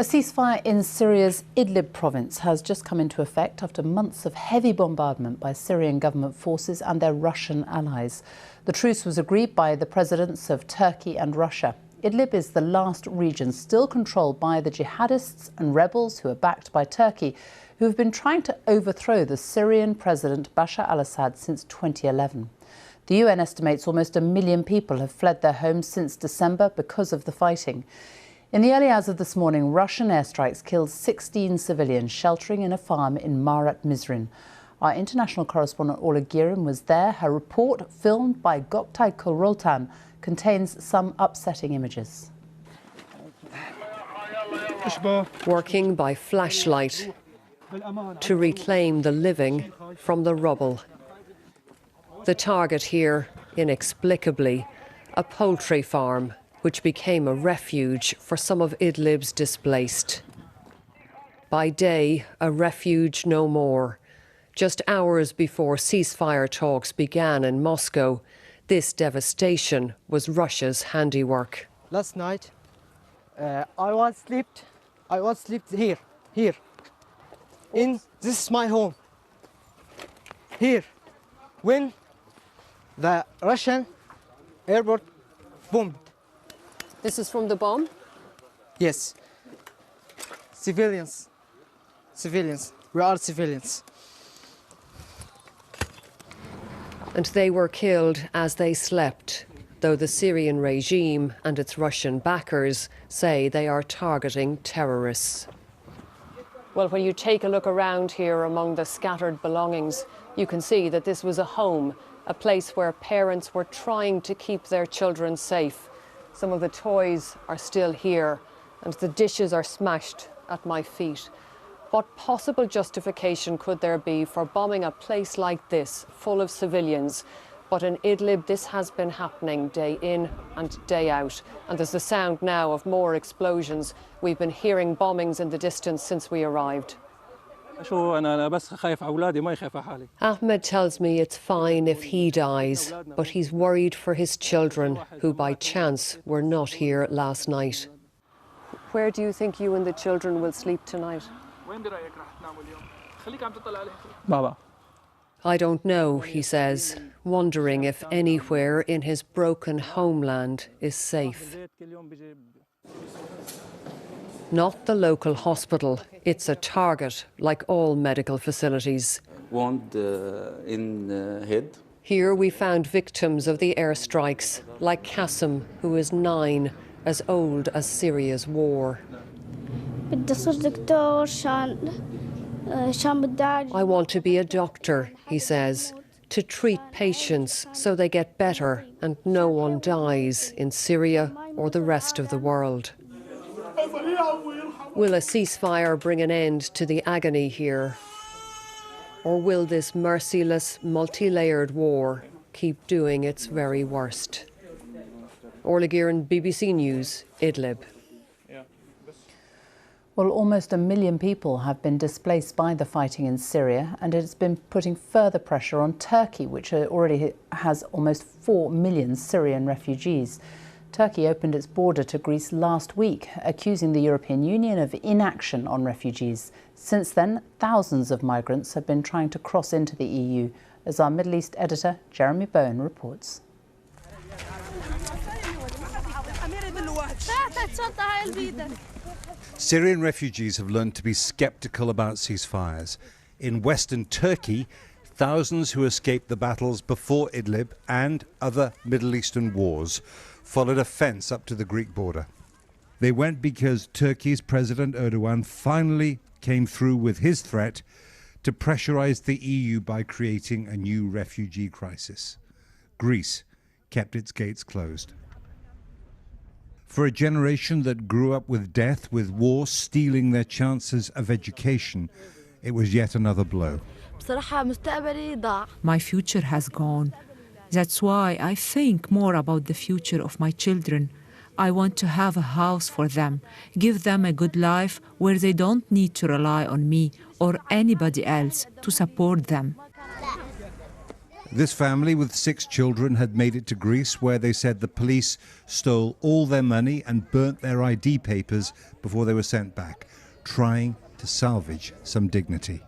A ceasefire in Syria's Idlib province has just come into effect after months of heavy bombardment by Syrian government forces and their Russian allies. The truce was agreed by the presidents of Turkey and Russia. Idlib is the last region still controlled by the jihadists and rebels who are backed by Turkey, who have been trying to overthrow the Syrian President Bashar al-Assad since 2011. The UN estimates almost 1 million people have fled their homes since December because of the fighting. In the early hours of this morning, Russian airstrikes killed 16 civilians sheltering in a farm in Marat Mizrin. Our international correspondent Orla Guerin was there. Her report, filmed by Göktay Kulroltan, contains some upsetting images. Working by flashlight to reclaim the living from the rubble. The target here, inexplicably, a poultry farm, which became a refuge for some of Idlib's displaced. By day, a refuge no more. Just hours before ceasefire talks began in Moscow, this devastation was Russia's handiwork. Last night, I was slept here. This is my home. Here, when the Russian airport bombed. This is from the bomb? Yes. Civilians. We are civilians. And they were killed as they slept, though the Syrian regime and its Russian backers say they are targeting terrorists. Well, when you take a look around here among the scattered belongings, you can see that this was a home, a place where parents were trying to keep their children safe. Some of the toys are still here, and the dishes are smashed at my feet. What possible justification could there be for bombing a place like this, full of civilians? But in Idlib, this has been happening day in and day out. And there's the sound now of more explosions. We've been hearing bombings in the distance since we arrived. Ahmed tells me it's fine if he dies, but he's worried for his children, who by chance were not here last night. Where do you think you and the children will sleep tonight? I don't know, he says, wondering if anywhere in his broken homeland is safe. Not the local hospital. It's a target, like all medical facilities. Wound in head. Here we found victims of the airstrikes, like Qasim, who is 9, as old as Syria's war. I want to be a doctor, he says, to treat patients so they get better and no one dies in Syria or the rest of the world. Will a ceasefire bring an end to the agony here? Or will this merciless, multi-layered war keep doing its very worst? Orla Guerin, BBC News, Idlib. Well, almost 1 million people have been displaced by the fighting in Syria, and it's been putting further pressure on Turkey, which already has almost 4 million Syrian refugees. Turkey opened its border to Greece last week, accusing the European Union of inaction on refugees. Since then, thousands of migrants have been trying to cross into the EU, as our Middle East editor Jeremy Bowen reports. Syrian refugees have learned to be sceptical about ceasefires. In western Turkey, thousands who escaped the battles before Idlib and other Middle Eastern wars followed a fence up to the Greek border. They went because Turkey's President Erdogan finally came through with his threat to pressurize the EU by creating a new refugee crisis. Greece kept its gates closed. For a generation that grew up with death, with war stealing their chances of education, it was yet another blow. My future has gone. That's why I think more about the future of my children. I want to have a house for them, give them a good life where they don't need to rely on me or anybody else to support them. This family with 6 children had made it to Greece, where they said the police stole all their money and burnt their ID papers before they were sent back, trying to salvage some dignity.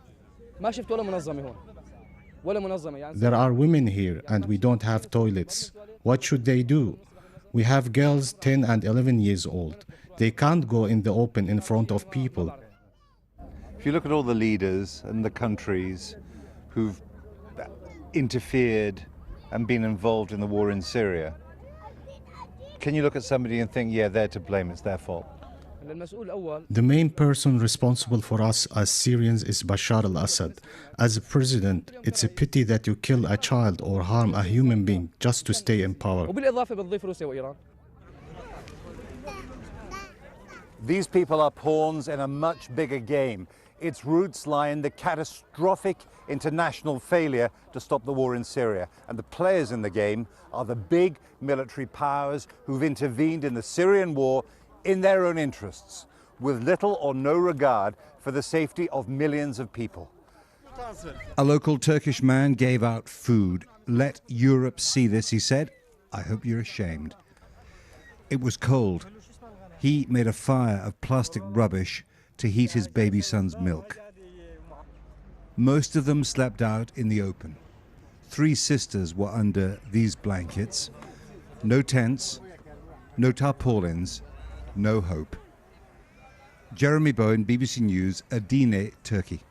There are women here and we don't have toilets. What should they do? We have girls 10 and 11 years old. They can't go in the open in front of people. If you look at all the leaders and the countries who've interfered and been involved in the war in Syria, can you look at somebody and think, yeah, they're to blame, it's their fault? The main person responsible for us as Syrians is Bashar al-Assad. As a president, it's a pity that you kill a child or harm a human being just to stay in power. These people are pawns in a much bigger game. Its roots lie in the catastrophic international failure to stop the war in Syria. And the players in the game are the big military powers who've intervened in the Syrian war in their own interests, with little or no regard for the safety of millions of people. A local Turkish man gave out food. Let Europe see this, he said. I hope you're ashamed. It was cold. He made a fire of plastic rubbish to heat his baby son's milk. Most of them slept out in the open. 3 sisters were under these blankets. No tents, no tarpaulins, no hope. Jeremy Bowen, BBC News, Edirne, Turkey.